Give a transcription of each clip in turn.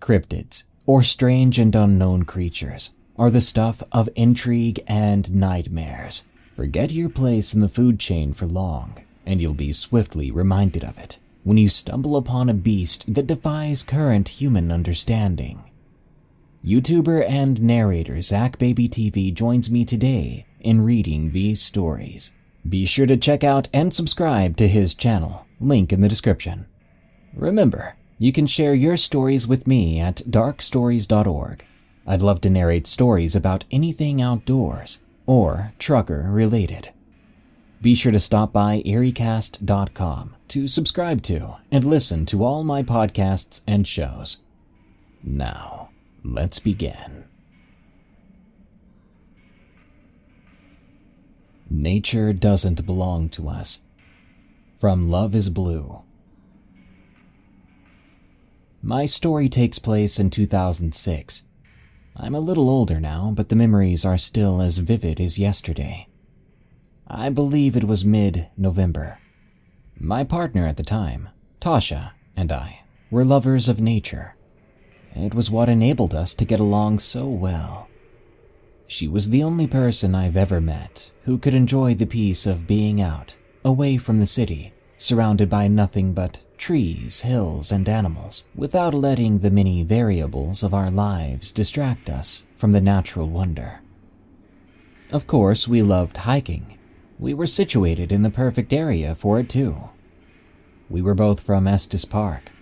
Cryptids, or strange and unknown creatures, are the stuff of intrigue and nightmares. Forget your place in the food chain for long, and you'll be swiftly reminded of it when you stumble upon a beast that defies current human understanding. YouTuber and narrator Zach Baby TV joins me today in reading these stories. Be sure to check out and subscribe to his channel, link in the description. Remember, you can share your stories with me at darkstories.org. I'd love to narrate stories about anything outdoors or trucker related. Be sure to stop by eeriecast.com to subscribe to and listen to all my podcasts and shows. Now, let's begin. Nature doesn't belong to us. From Love is Blue. My story takes place in 2006. I'm a little older now, but the memories are still as vivid as yesterday. I believe it was mid-November. My partner at the time, Tasha, and I were lovers of nature. It was what enabled us to get along so well. She was the only person I've ever met who could enjoy the peace of being out, away from the city, surrounded by nothing but trees, hills, and animals, without letting the many variables of our lives distract us from the natural wonder. Of course, we loved hiking. We were situated in the perfect area for it too. We were both from Estes Park.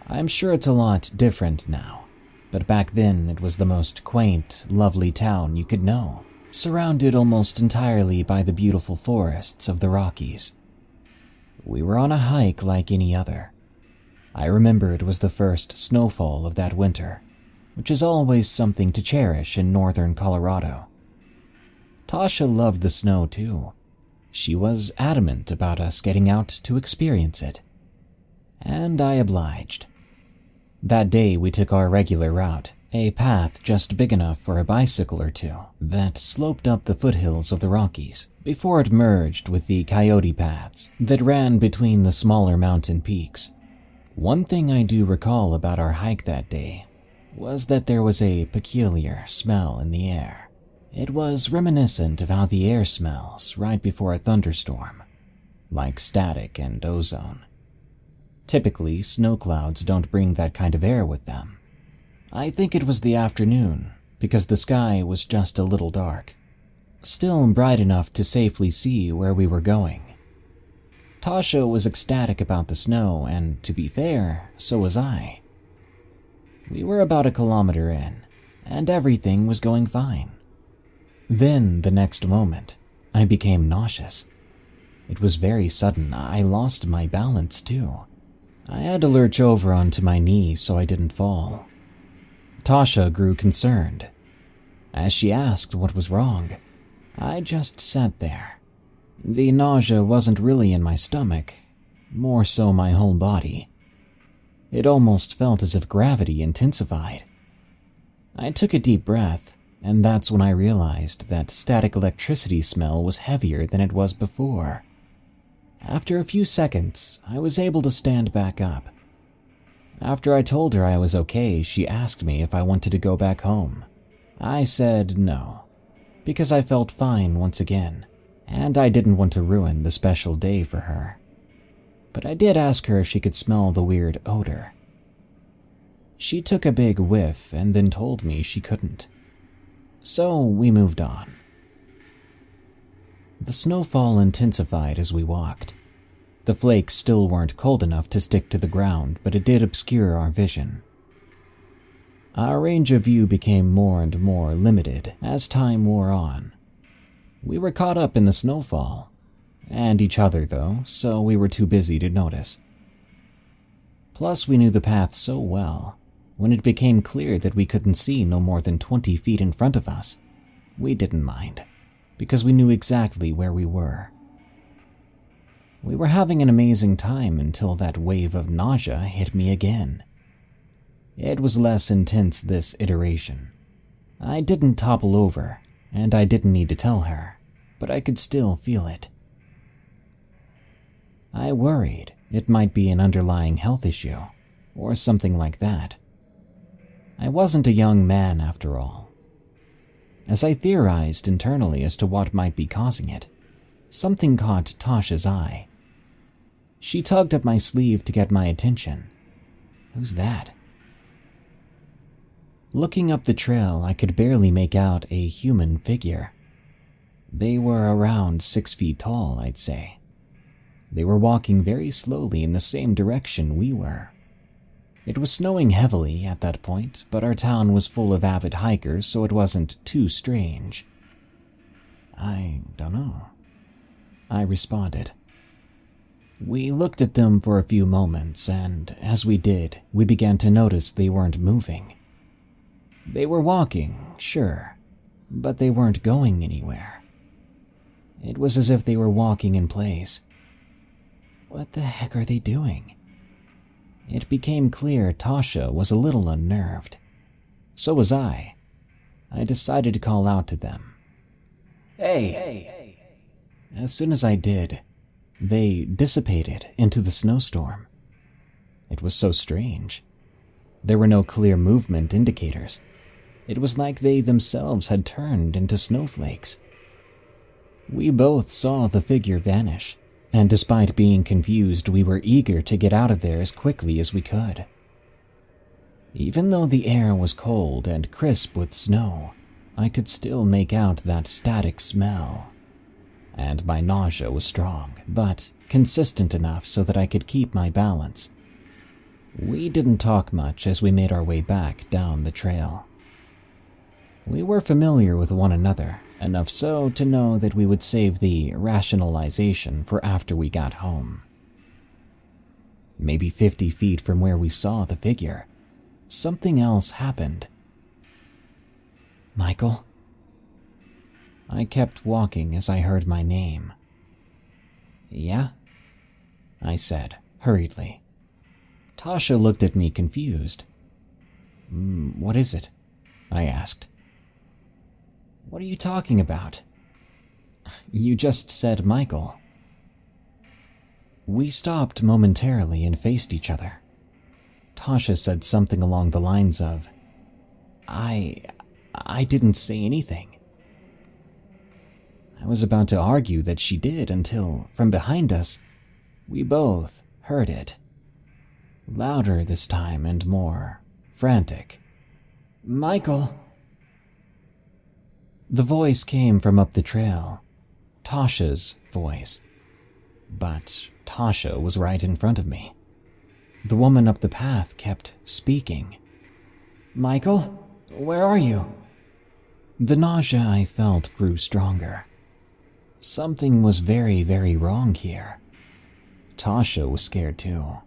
I'm sure it's a lot different now, but back then it was the most quaint, lovely town you could know, surrounded almost entirely by the beautiful forests of the Rockies. We were on a hike like any other. I remember it was the first snowfall of that winter, which is always something to cherish in northern Colorado. Tasha loved the snow too. She was adamant about us getting out to experience it, and I obliged. That day we took our regular route, a path just big enough for a bicycle or two that sloped up the foothills of the Rockies before it merged with the coyote paths that ran between the smaller mountain peaks. One thing I do recall about our hike that day was that there was a peculiar smell in the air. It was reminiscent of how the air smells right before a thunderstorm, like static and ozone. Typically, snow clouds don't bring that kind of air with them. I think it was the afternoon, because the sky was just a little dark, still bright enough to safely see where we were going. Tasha was ecstatic about the snow, and to be fair, so was I. We were about 1 kilometer in, and everything was going fine. Then, the next moment, I became nauseous. It was very sudden. I lost my balance too. I had to lurch over onto my knees so I didn't fall. Tasha grew concerned. As she asked what was wrong, I just sat there. The nausea wasn't really in my stomach, more so my whole body. It almost felt as if gravity intensified. I took a deep breath, and that's when I realized that static electricity smell was heavier than it was before. After a few seconds, I was able to stand back up. After I told her I was okay, she asked me if I wanted to go back home. I said no, because I felt fine once again, and I didn't want to ruin the special day for her. But I did ask her if she could smell the weird odor. She took a big whiff and then told me she couldn't. So we moved on. The snowfall intensified as we walked. The flakes still weren't cold enough to stick to the ground, but it did obscure our vision. Our range of view became more and more limited as time wore on. We were caught up in the snowfall, and each other though, so we were too busy to notice. Plus, we knew the path so well. When it became clear that we couldn't see no more than 20 feet in front of us, we didn't mind, because we knew exactly where we were. We were having an amazing time until that wave of nausea hit me again. It was less intense this iteration. I didn't topple over, and I didn't need to tell her, but I could still feel it. I worried it might be an underlying health issue, or something like that. wasn't a young man after all. As I theorized internally as to what might be causing it, something caught Tasha's eye. She tugged at my sleeve to get my attention. Who's that? Looking up the trail, I could barely make out a human figure. They were around 6 feet tall, I'd say. They were walking very slowly in the same direction we were. It was snowing heavily at that point, but our town was full of avid hikers, so it wasn't too strange. I don't know, I responded. We looked at them for a few moments, and as we did, we began to notice they weren't moving. They were walking, sure, but they weren't going anywhere. It was as if they were walking in place. What the heck are they doing? It became clear Tasha was a little unnerved. So was I. I decided to call out to them. Hey! As soon as I did, they dissipated into the snowstorm. It was so strange. There were no clear movement indicators. It was like they themselves had turned into snowflakes. We both saw the figure vanish, and despite being confused, we were eager to get out of there as quickly as we could. Even though the air was cold and crisp with snow, I could still make out that static smell. And my nausea was strong, but consistent enough so that I could keep my balance. We didn't talk much as we made our way back down the trail. We were familiar with one another, enough so to know that we would save the rationalization for after we got home. Maybe 50 feet from where we saw the figure, something else happened. Michael? I kept walking as I heard my name. Yeah? I said, hurriedly. Tasha looked at me confused. What is it? I asked. What are you talking about? You just said Michael. We stopped momentarily and faced each other. Tasha said something along the lines of, I didn't say anything. I was about to argue that she did until, from behind us, we both heard it. Louder this time and more frantic. Michael! The voice came from up the trail, Tasha's voice. But Tasha was right in front of me. The woman up the path kept speaking. Michael, where are you? The nausea I felt grew stronger. Something was very, very wrong here. Tasha was scared too.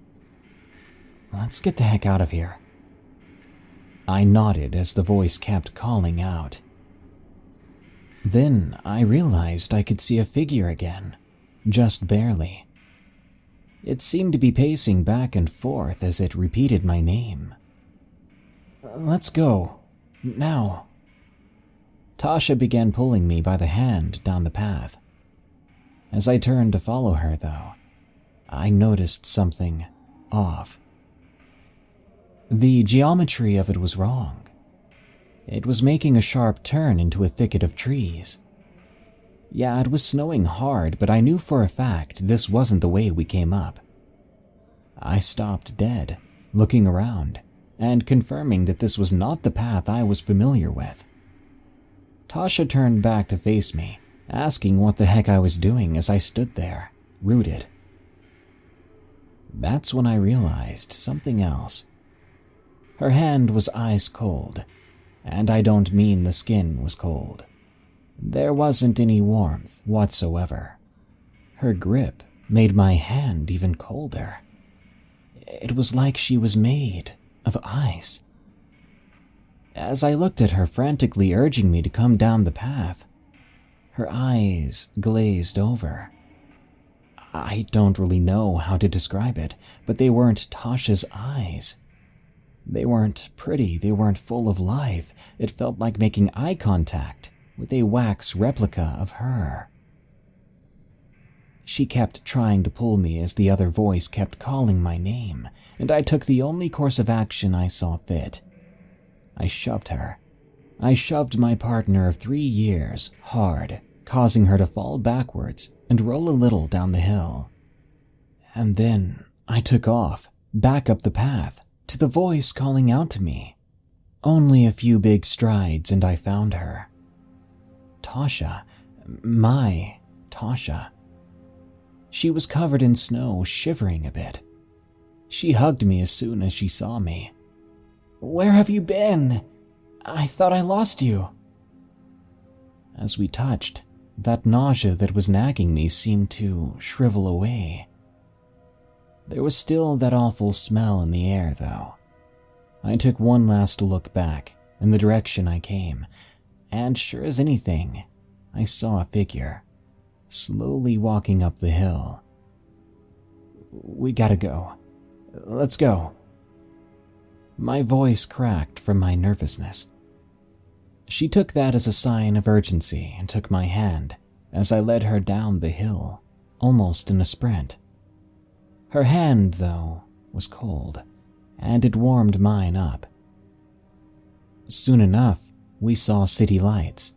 Let's get the heck out of here. I nodded as the voice kept calling out. Then I realized I could see a figure again, just barely. It seemed to be pacing back and forth as it repeated my name. Let's go, now. Tasha began pulling me by the hand down the path. As I turned to follow her, though, I noticed something off. The geometry of it was wrong. It was making a sharp turn into a thicket of trees. Yeah, it was snowing hard, but I knew for a fact this wasn't the way we came up. I stopped dead, looking around, and confirming that this was not the path I was familiar with. Tasha turned back to face me, asking what the heck I was doing as I stood there, rooted. That's when I realized something else. Her hand was ice cold, and I don't mean the skin was cold. There wasn't any warmth whatsoever. Her grip made my hand even colder. It was like she was made of ice. As I looked at her frantically urging me to come down the path, her eyes glazed over. I don't really know how to describe it, but they weren't Tasha's eyes. They weren't pretty, they weren't full of life. It felt like making eye contact with a wax replica of her. She kept trying to pull me as the other voice kept calling my name, and I took the only course of action I saw fit. I shoved her. I shoved my partner of 3 years hard, causing her to fall backwards and roll a little down the hill. And then I took off, back up the path, to the voice calling out to me. Only a few big strides and I found her. Tasha. My Tasha. She was covered in snow, shivering a bit. She hugged me as soon as she saw me. "Where have you been? I thought I lost you." As we touched, that nausea that was nagging me seemed to shrivel away. There was still that awful smell in the air, though. I took one last look back in the direction I came, and sure as anything, I saw a figure, slowly walking up the hill. "We gotta go. Let's go." My voice cracked from my nervousness. She took that as a sign of urgency and took my hand as I led her down the hill, almost in a sprint. Her hand, though, was cold, and it warmed mine up. Soon enough, we saw city lights.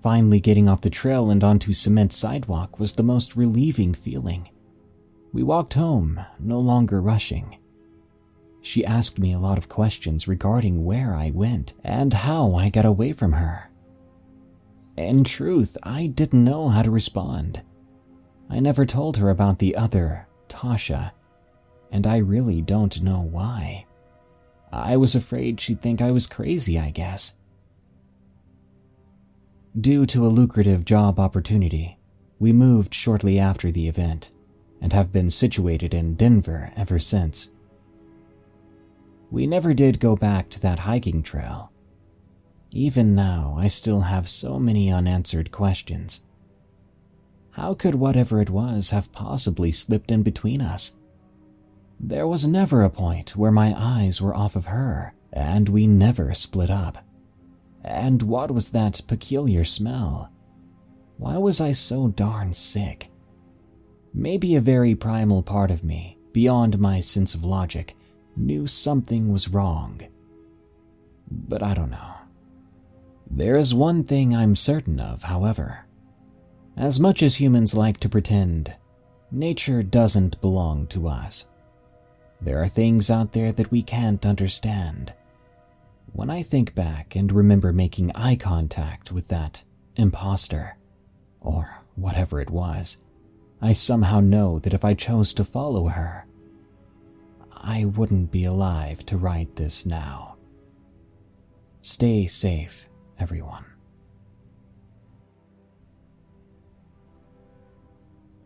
Finally getting off the trail and onto cement sidewalk was the most relieving feeling. We walked home, no longer rushing. She asked me a lot of questions regarding where I went and how I got away from her. In truth, I didn't know how to respond. I never told her about the other Tasha, and I really don't know why. I was afraid she'd think I was crazy, I guess. Due to a lucrative job opportunity, we moved shortly after the event and have been situated in Denver ever since. We never did go back to that hiking trail. Even now, I still have so many unanswered questions. How could whatever it was have possibly slipped in between us? There was never a point where my eyes were off of her, and we never split up. And what was that peculiar smell? Why was I so darn sick? Maybe a very primal part of me, beyond my sense of logic, knew something was wrong. But I don't know. There is one thing I'm certain of, however. As much as humans like to pretend, nature doesn't belong to us. There are things out there that we can't understand. When I think back and remember making eye contact with that imposter, or whatever it was, I somehow know that if I chose to follow her, I wouldn't be alive to write this now. Stay safe, everyone.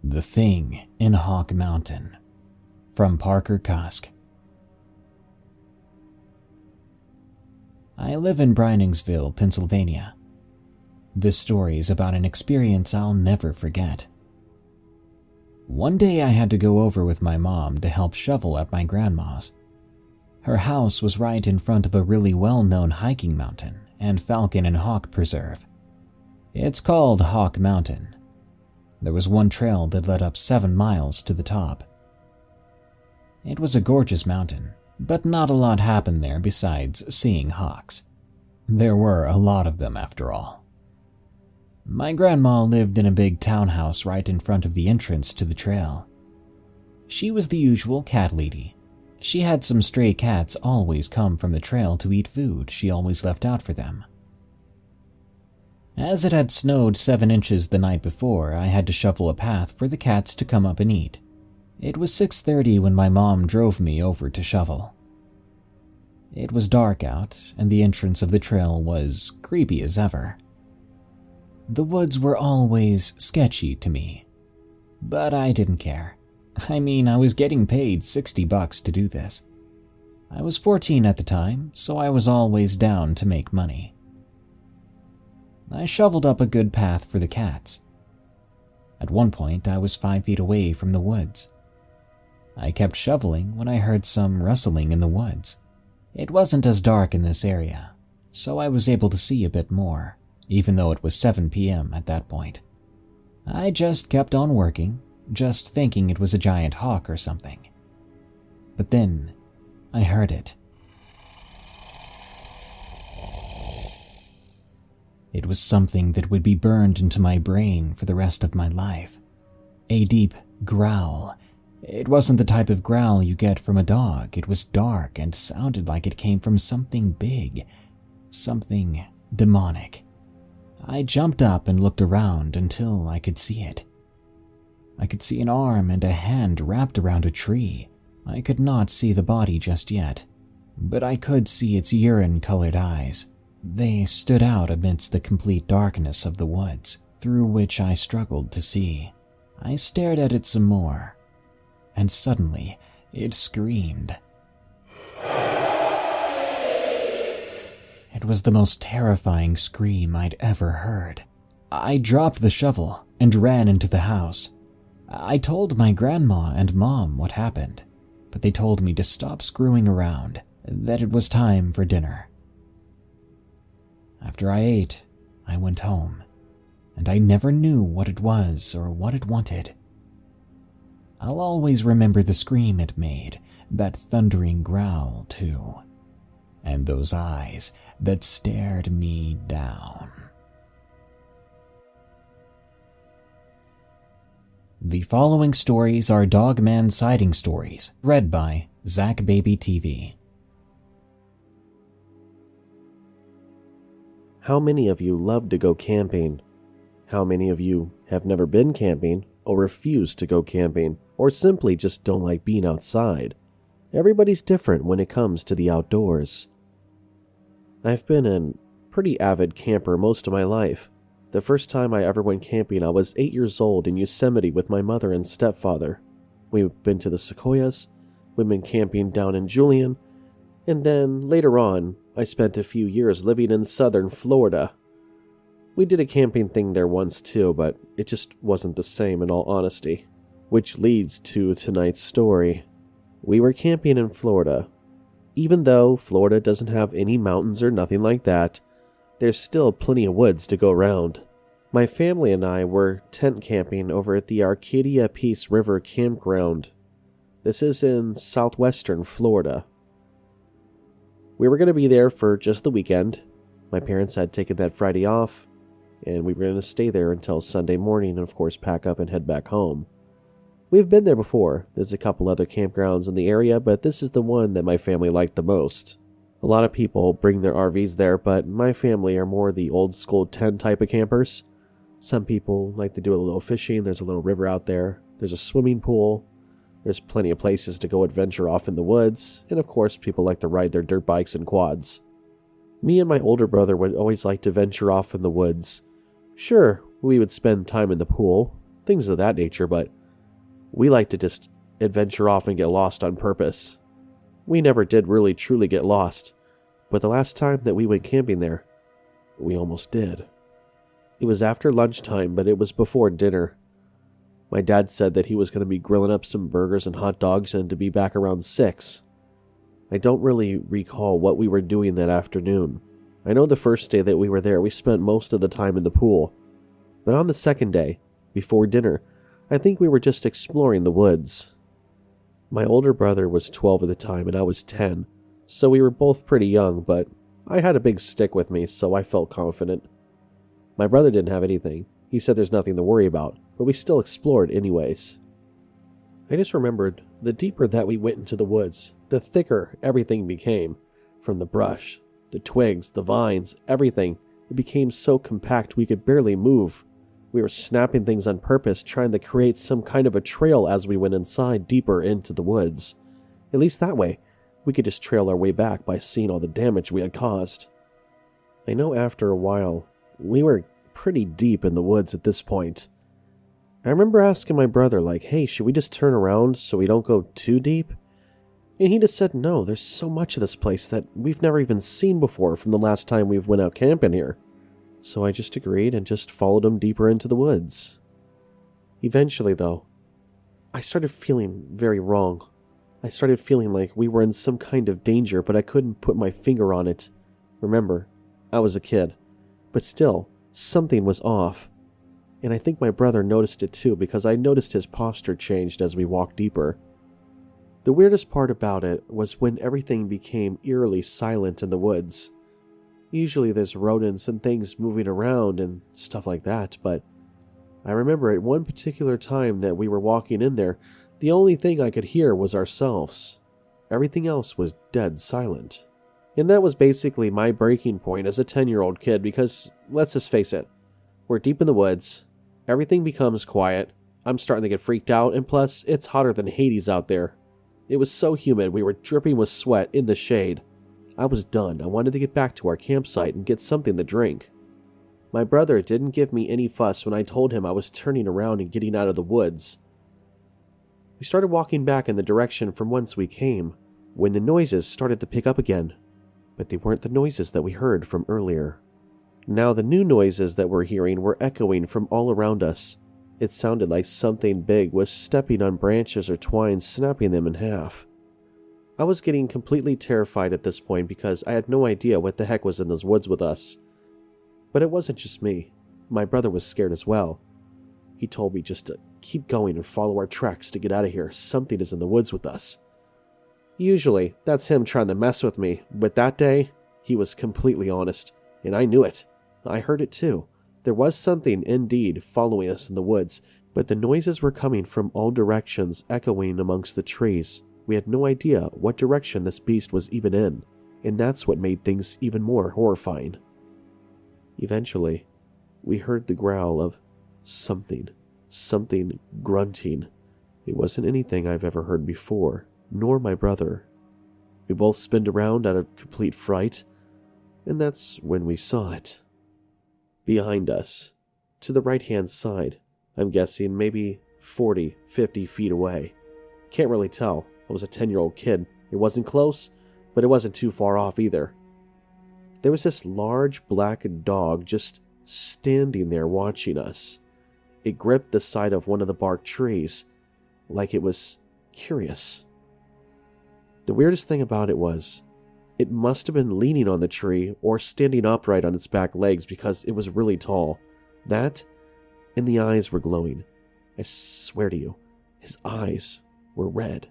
The Thing in Hawk Mountain, from Parker Cusk. I live in Briningsville, Pennsylvania. This story is about an experience I'll never forget. One day I had to go over with my mom to help shovel at my grandma's. Her house was right in front of a really well-known hiking mountain and falcon and hawk preserve. It's called Hawk Mountain. There was one trail that led up 7 miles to the top. It was a gorgeous mountain, but not a lot happened there besides seeing hawks. There were a lot of them after all. My grandma lived in a big townhouse right in front of the entrance to the trail. She was the usual cat lady. She had some stray cats always come from the trail to eat food she always left out for them. As it had snowed 7 inches the night before, I had to shovel a path for the cats to come up and eat. It was 6:30 when my mom drove me over to shovel. It was dark out, and the entrance of the trail was creepy as ever. The woods were always sketchy to me, but I didn't care. I mean, I was getting paid $60 to do this. I was 14 at the time, so I was always down to make money. I shoveled up a good path for the cats. At one point, I was 5 feet away from the woods. I kept shoveling when I heard some rustling in the woods. It wasn't as dark in this area, so I was able to see a bit more, even though it was 7 p.m. at that point. I just kept on working, just thinking it was a giant hawk or something. But then, I heard it. It was something that would be burned into my brain for the rest of my life. A deep growl. It wasn't the type of growl you get from a dog. It was dark and sounded like it came from something big, something demonic. I jumped up and looked around until I could see it. I could see an arm and a hand wrapped around a tree. I could not see the body just yet, but I could see its urine-colored eyes. They stood out amidst the complete darkness of the woods, through which I struggled to see. I stared at it some more, and suddenly it screamed. It was the most terrifying scream I'd ever heard. I dropped the shovel and ran into the house. I told my grandma and mom what happened, but they told me to stop screwing around, that it was time for dinner. After I ate, I went home, and I never knew what it was or what it wanted. I'll always remember the scream it made, that thundering growl too, and those eyes that stared me down. The following stories are Dogman sighting stories, read by Zach Baby TV. How many of you love to go camping? How many of you have never been camping or refuse to go camping or simply just don't like being outside? Everybody's different when it comes to the outdoors. I've been a pretty avid camper most of my life. The first time I ever went camping, I was 8 years old in Yosemite with my mother and stepfather. We've been to the Sequoias, we've been camping down in Julian, and then later on, I spent a few years living in southern Florida. We did a camping thing there once too, but it just wasn't the same in all honesty. Which leads to tonight's story. We were camping in Florida. Even though Florida doesn't have any mountains or nothing like that, there's still plenty of woods to go around. My family and I were tent camping over at the Arcadia Peace River Campground. This is in southwestern Florida. We were going to be there for just the weekend. My parents had taken that Friday off, and we were going to stay there until Sunday morning and of course pack up and head back home. We've been there before. There's a couple other campgrounds in the area, but this is the one that my family liked the most. A lot of people bring their RVs there, but my family are more the old school tent type of campers. Some people like to do a little fishing. There's a little river out there. There's a swimming pool. There's plenty of places to go adventure off in the woods. And of course, people like to ride their dirt bikes and quads. Me and my older brother would always like to venture off in the woods. Sure, we would spend time in the pool, things of that nature, but we like to just adventure off and get lost on purpose. We never did really truly get lost, but the last time that we went camping there, we almost did. It was after lunchtime, but it was before dinner. My dad said that he was going to be grilling up some burgers and hot dogs and to be back around 6. I don't really recall what we were doing that afternoon. I know the first day that we were there, we spent most of the time in the pool. But on the second day, before dinner, I think we were just exploring the woods. My older brother was 12 at the time and I was 10, so we were both pretty young, but I had a big stick with me, so I felt confident. My brother didn't have anything. He said there's nothing to worry about, but we still explored anyways. I just remembered, the deeper that we went into the woods, the thicker everything became. From the brush, the twigs, the vines, everything. It became so compact we could barely move. We were snapping things on purpose, trying to create some kind of a trail as we went inside deeper into the woods. At least that way, we could just trail our way back by seeing all the damage we had caused. I know after a while, we were pretty deep in the woods at this point. I remember asking my brother, like, hey, should we just turn around so we don't go too deep? And he just said, no, there's so much of this place that we've never even seen before from the last time we've went out camping here. So I just agreed and just followed him deeper into the woods. Eventually, though, I started feeling very wrong. I started feeling like we were in some kind of danger, but I couldn't put my finger on it. Remember, I was a kid. But still, something was off. And I think my brother noticed it too, because I noticed his posture changed as we walked deeper. The weirdest part about it was when everything became eerily silent in the woods. Usually there's rodents and things moving around and stuff like that, but I remember at one particular time that we were walking in there, the only thing I could hear was ourselves. Everything else was dead silent. And that was basically my breaking point as a 10-year-old kid because, let's just face it, we're deep in the woods, everything becomes quiet, I'm starting to get freaked out, and plus, it's hotter than Hades out there. It was so humid, we were dripping with sweat in the shade. I was done. I wanted to get back to our campsite and get something to drink. My brother didn't give me any fuss when I told him I was turning around and getting out of the woods. We started walking back in the direction from whence we came, when the noises started to pick up again. But they weren't the noises that we heard from earlier. Now the new noises that we're hearing were echoing from all around us. It sounded like something big was stepping on branches or twine, snapping them in half. I was getting completely terrified at this point because I had no idea what the heck was in those woods with us. But it wasn't just me. My brother was scared as well. He told me just to keep going and follow our tracks to get out of here. Something is in the woods with us. Usually, that's him trying to mess with me, but that day, he was completely honest, and I knew it. I heard it too. There was something, indeed, following us in the woods, but the noises were coming from all directions, echoing amongst the trees. We had no idea what direction this beast was even in, and that's what made things even more horrifying. Eventually, we heard the growl of something grunting. It wasn't anything I've ever heard before, nor my brother. We both spinned around out of complete fright, and that's when we saw it. Behind us, to the right-hand side, I'm guessing maybe 40, 50 feet away. Can't really tell. I was a 10-year-old kid. It wasn't close, but it wasn't too far off either. There was this large black dog just standing there watching us. It gripped the side of one of the bark trees, like it was curious. The weirdest thing about it was, it must have been leaning on the tree or standing upright on its back legs because it was really tall. That, and the eyes were glowing. I swear to you, his eyes were red.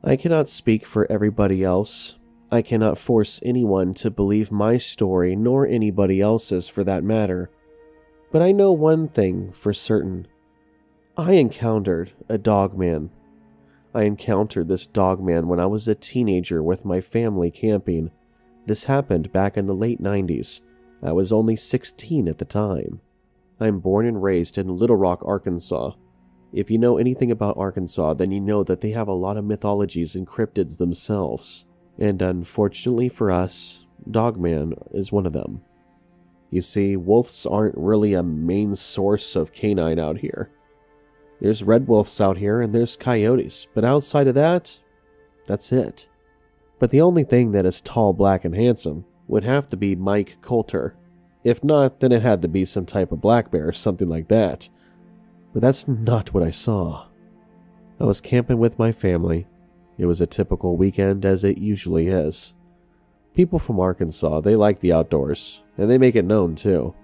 I cannot speak for everybody else. I cannot force anyone to believe my story, nor anybody else's for that matter. But I know one thing for certain. I encountered a dogman. I encountered this dogman when I was a teenager with my family camping. This happened back in the late 90s. I was only 16 at the time. I'm born and raised in Little Rock, Arkansas. If you know anything about Arkansas, then you know that they have a lot of mythologies and cryptids themselves. And unfortunately for us, Dogman is one of them. You see, wolves aren't really a main source of canine out here. There's red wolves out here and there's coyotes, but outside of that, that's it. But the only thing that is tall, black, and handsome would have to be Mike Coulter. If not, then it had to be some type of black bear or something like that. But that's not what I saw. I was camping with my family. It was a typical weekend, as it usually is. People from Arkansas, they like the outdoors, and they make it known too.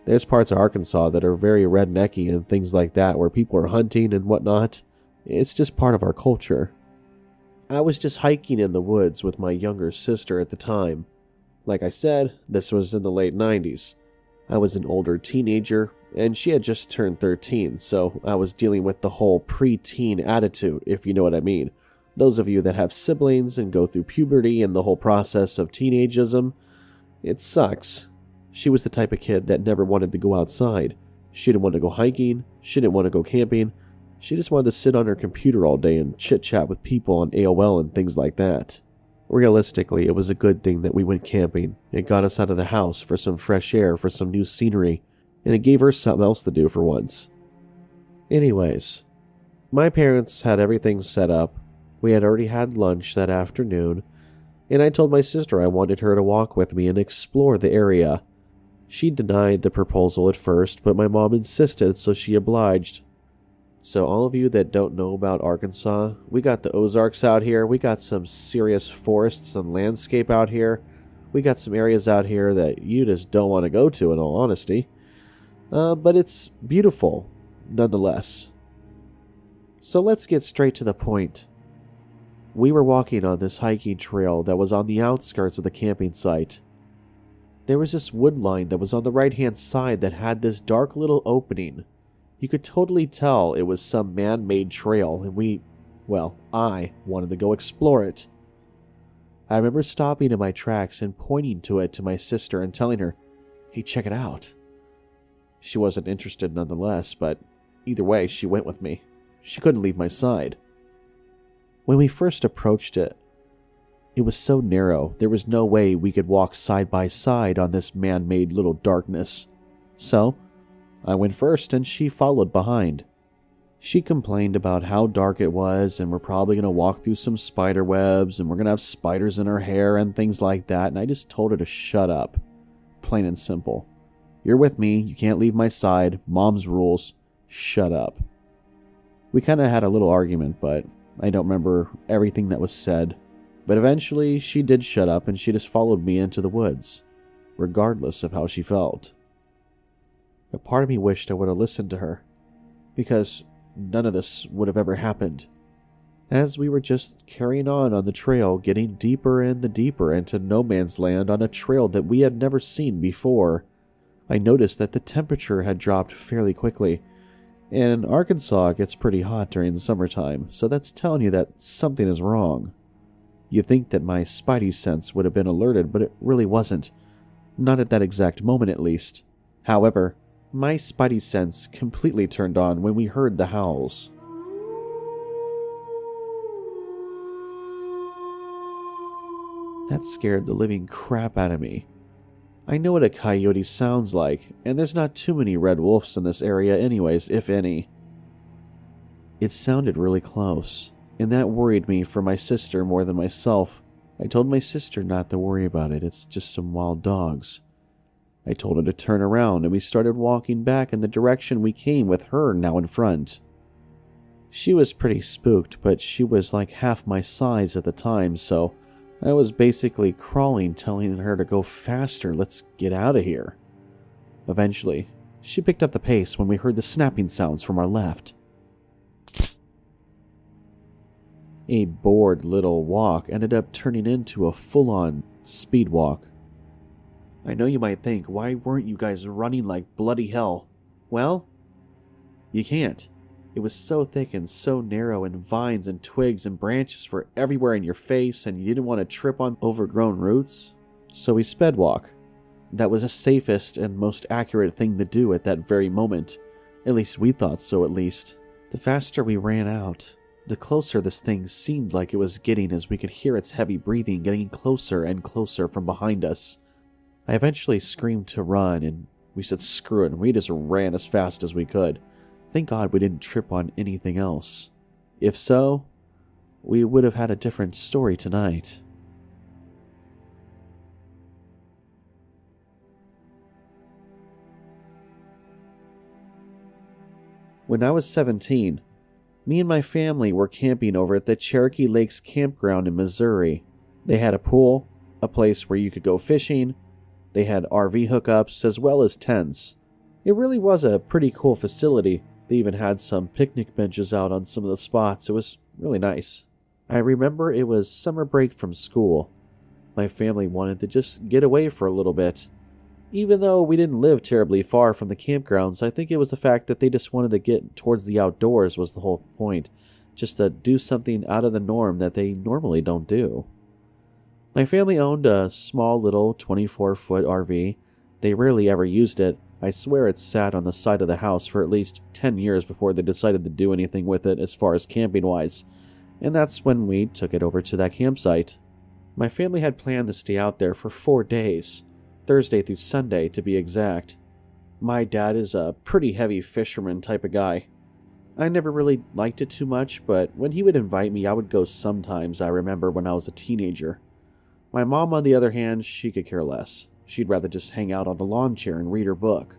There's parts of Arkansas that are very rednecky and things like that, where people are hunting and whatnot. It's just part of our culture. I was just hiking in the woods with my younger sister at the time. Like I said, this was in the late 90s. I was an older teenager, and she had just turned 13, so I was dealing with the whole pre-teen attitude, if you know what I mean. Those of you that have siblings and go through puberty and the whole process of teenageism, it sucks. She was the type of kid that never wanted to go outside. She didn't want to go hiking, she didn't want to go camping, she just wanted to sit on her computer all day and chit-chat with people on AOL and things like that. Realistically, it was a good thing that we went camping. It got us out of the house for some fresh air, for some new scenery, and it gave her something else to do for once. Anyways, my parents had everything set up. We had already had lunch that afternoon, and I told my sister I wanted her to walk with me and explore the area. She denied the proposal at first, but my mom insisted, so she obliged. So all of you that don't know about Arkansas, we got the Ozarks out here, we got some serious forests and landscape out here, we got some areas out here that you just don't want to go to in all honesty. But it's beautiful. nonetheless. So let's get straight to the point. We were walking on this hiking trail that was on the outskirts of the camping site. There was this wood line that was on the right-hand side that had this dark little opening. You could totally tell it was some man-made trail, and I wanted to go explore it. I remember stopping in my tracks and pointing to it to my sister and telling her, "Hey, check it out." She wasn't interested nonetheless, but either way, she went with me. She couldn't leave my side. When we first approached it, it was so narrow, there was no way we could walk side by side on this man-made little darkness. So, I went first and she followed behind. She complained about how dark it was and we're probably going to walk through some spider webs and we're going to have spiders in her hair and things like that, and I just told her to shut up. Plain and simple. You're with me, you can't leave my side, mom's rules, shut up. We kind of had a little argument, but I don't remember everything that was said. But eventually, she did shut up and she just followed me into the woods, regardless of how she felt. A part of me wished I would have listened to her, because none of this would have ever happened. As we were just carrying on the trail, getting deeper and deeper into no man's land on a trail that we had never seen before, I noticed that the temperature had dropped fairly quickly. And Arkansas it gets pretty hot during the summertime, so that's telling you that something is wrong. You'd think that my spidey sense would have been alerted, but it really wasn't. Not at that exact moment, at least. However, my spidey sense completely turned on when we heard the howls. That scared the living crap out of me. I know what a coyote sounds like, and there's not too many red wolves in this area anyways, if any. It sounded really close, and that worried me for my sister more than myself. I told my sister not to worry about it, it's just some wild dogs. I told her to turn around, and we started walking back in the direction we came with her now in front. She was pretty spooked, but she was like half my size at the time, so I was basically crawling, telling her to go faster, let's get out of here. Eventually, she picked up the pace when we heard the snapping sounds from our left. A bored little walk ended up turning into a full-on speed walk. I know you might think, why weren't you guys running like bloody hell? Well, you can't. It was so thick and so narrow, and vines and twigs and branches were everywhere in your face, and you didn't want to trip on overgrown roots. So we sped walk. That was the safest and most accurate thing to do at that very moment. At least we thought so, at least. The faster we ran out, the closer this thing seemed like it was getting, as we could hear its heavy breathing getting closer and closer from behind us. I eventually screamed to run, and we said screw it, and we just ran as fast as we could. Thank God we didn't trip on anything else. If so, we would have had a different story tonight. When I was 17, me and my family were camping over at the Cherokee Lakes campground in Missouri. They had a pool, a place where you could go fishing. They had RV hookups as well as tents. It really was a pretty cool facility. They even had some picnic benches out on some of the spots. It was really nice. I remember it was summer break from school. My family wanted to just get away for a little bit. Even though we didn't live terribly far from the campgrounds, I think it was the fact that they just wanted to get towards the outdoors was the whole point. Just to do something out of the norm that they normally don't do. My family owned a small little 24-foot RV. They rarely ever used it. I swear it sat on the side of the house for at least 10 years before they decided to do anything with it as far as camping-wise. And that's when we took it over to that campsite. My family had planned to stay out there for 4 days. Thursday through Sunday, to be exact. My dad is a pretty heavy fisherman type of guy. I never really liked it too much, but when he would invite me, I would go sometimes, I remember when I was a teenager. My mom, on the other hand, she could care less. She'd rather just hang out on the lawn chair and read her book.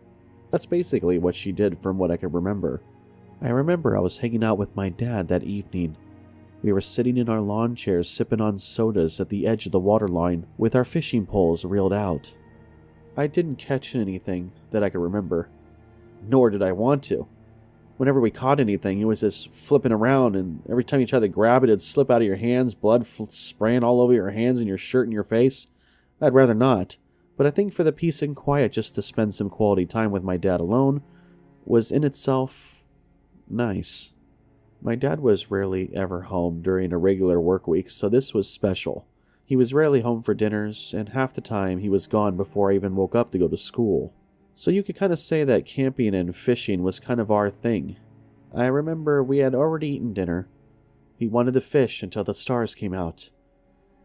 That's basically what she did from what I could remember. I remember I was hanging out with my dad that evening. We were sitting in our lawn chairs sipping on sodas at the edge of the water line with our fishing poles reeled out. I didn't catch anything that I could remember. Nor did I want to. whenever we caught anything, it was just flipping around, and every time you tried to grab it, it'd slip out of your hands, blood spraying all over your hands and your shirt and your face. I'd rather not, but I think for the peace and quiet just to spend some quality time with my dad alone was in itself nice. My dad was rarely ever home during a regular work week, so this was special. He was rarely home for dinners, and half the time he was gone before I even woke up to go to school. So you could kind of say that camping and fishing was kind of our thing. I remember we had already eaten dinner. He wanted to fish until the stars came out.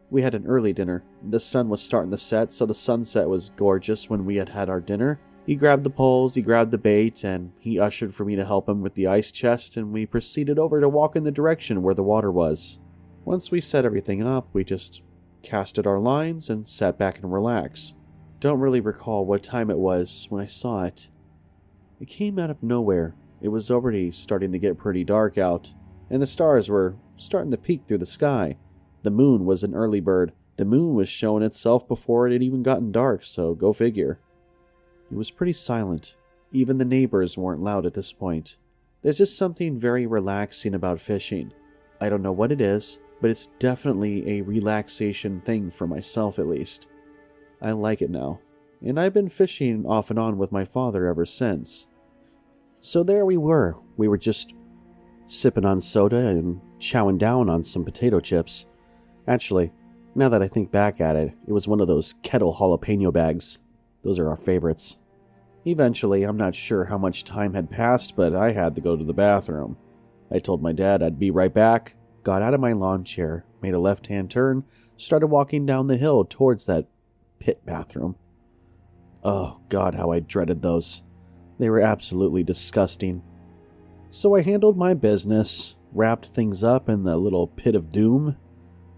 We had an early dinner. The sun was starting to set, so the sunset was gorgeous when we had had our dinner. He grabbed the poles, he grabbed the bait, and he ushered for me to help him with the ice chest, and we proceeded over to walk in the direction where the water was. Once we set everything up, we just casted our lines and sat back and relaxed. Don't really recall what time it was when I saw it. It came out of nowhere. It was already starting to get pretty dark out, and the stars were starting to peek through the sky. The moon was an early bird. The moon was showing itself before it had even gotten dark, so go figure. It was pretty silent. Even the neighbors weren't loud at this point. There's just something very relaxing about fishing. I don't know what it is, but it's definitely a relaxation thing for myself at least. I like it now, and I've been fishing off and on with my father ever since. So there we were just sipping on soda and chowing down on some potato chips. Actually, now that I think back at it, it was one of those kettle jalapeno bags. Those are our favorites. Eventually, I'm not sure how much time had passed, but I had to go to the bathroom. I told my dad I'd be right back, got out of my lawn chair, made a left-hand turn, started walking down the hill towards that pit bathroom. Oh God, how I dreaded those. They were absolutely disgusting. So I handled my business, wrapped things up in the little pit of doom,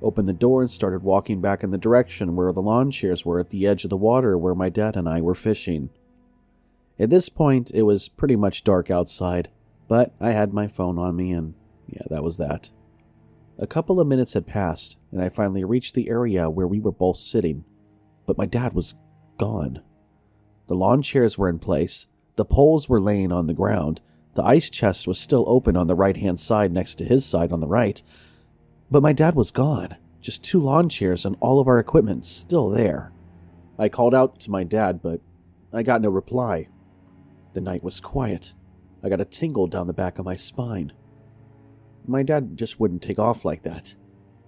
opened the door and started walking back in the direction where the lawn chairs were at the edge of the water where my dad and I were fishing. At this point, it was pretty much dark outside, but I had my phone on me and yeah, that was that. A couple of minutes had passed, and I finally reached the area where we were both sitting. But my dad was gone. The lawn chairs were in place, the poles were laying on the ground, the ice chest was still open on the right-hand side next to his side on the right, but my dad was gone. Just 2 lawn chairs and all of our equipment still there. I called out to my dad, but I got no reply. The night was quiet. I got a tingle down the back of my spine. My dad just wouldn't take off like that.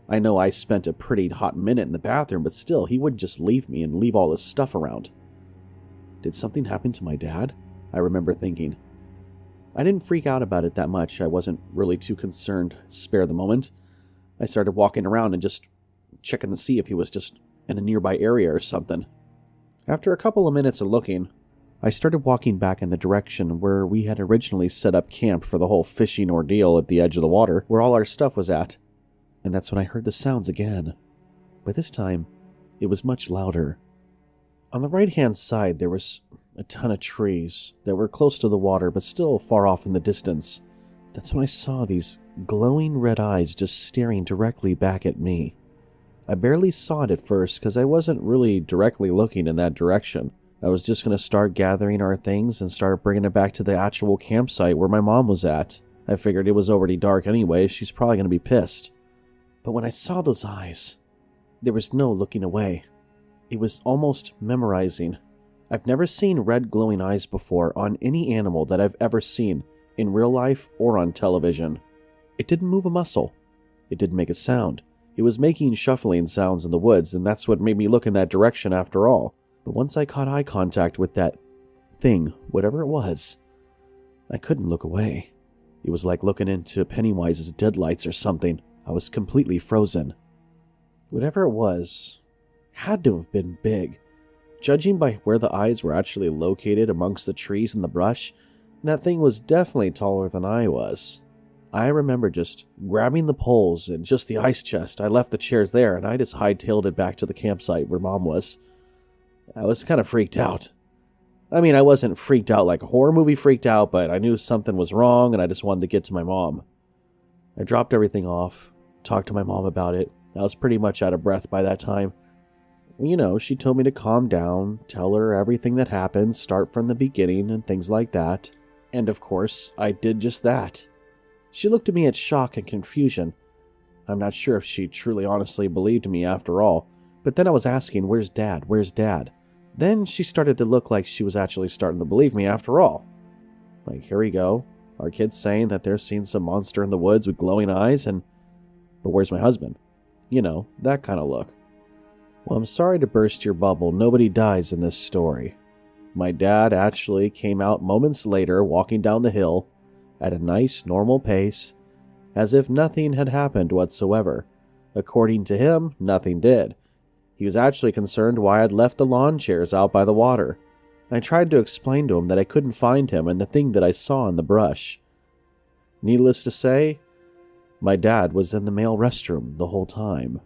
I know I spent a pretty hot minute in the bathroom, but still, he wouldn't just leave me and leave all his stuff around. Did something happen to my dad? I remember thinking. I didn't freak out about it that much. I wasn't really too concerned. Spare the moment. I started walking around and just checking to see if he was just in a nearby area or something. After a couple of minutes of looking, I started walking back in the direction where we had originally set up camp for the whole fishing ordeal at the edge of the water, where all our stuff was at. And that's when I heard the sounds again. But this time, it was much louder. On the right-hand side, there was a ton of trees that were close to the water, but still far off in the distance. That's when I saw these glowing red eyes just staring directly back at me. I barely saw it at first because I wasn't really directly looking in that direction. I was just going to start gathering our things and start bringing it back to the actual campsite where my mom was at. I figured it was already dark anyway, she's probably going to be pissed. But when I saw those eyes, there was no looking away. It was almost memorizing. I've never seen red glowing eyes before on any animal that I've ever seen, in real life or on television. It didn't move a muscle. It didn't make a sound. It was making shuffling sounds in the woods, and that's what made me look in that direction after all. But once I caught eye contact with that thing, whatever it was, I couldn't look away. It was like looking into Pennywise's deadlights or something. I was completely frozen. Whatever it was, had to have been big. Judging by where the eyes were actually located amongst the trees and the brush, that thing was definitely taller than I was. I remember just grabbing the poles and just the ice chest. I left the chairs there and I just hightailed it back to the campsite where Mom was. I was kind of freaked out. I mean, I wasn't freaked out like a horror movie freaked out, but I knew something was wrong and I just wanted to get to my mom. I dropped everything off, talked to my mom about it. I was pretty much out of breath by that time. You know, she told me to calm down, tell her everything that happened, start from the beginning and things like that. And of course, I did just that. She looked at me in shock and confusion. I'm not sure if she truly honestly believed me after all, but then I was asking, "Where's Dad? Where's Dad?" Then she started to look like she was actually starting to believe me after all. Like, here we go. Our kid's saying that they're seeing some monster in the woods with glowing eyes, but where's my husband? You know, that kind of look. Well, I'm sorry to burst your bubble. Nobody dies in this story. My dad actually came out moments later walking down the hill at a nice, normal pace, as if nothing had happened whatsoever. According to him, nothing did. He was actually concerned why I'd left the lawn chairs out by the water. I tried to explain to him that I couldn't find him and the thing that I saw in the brush. Needless to say, my dad was in the male restroom the whole time.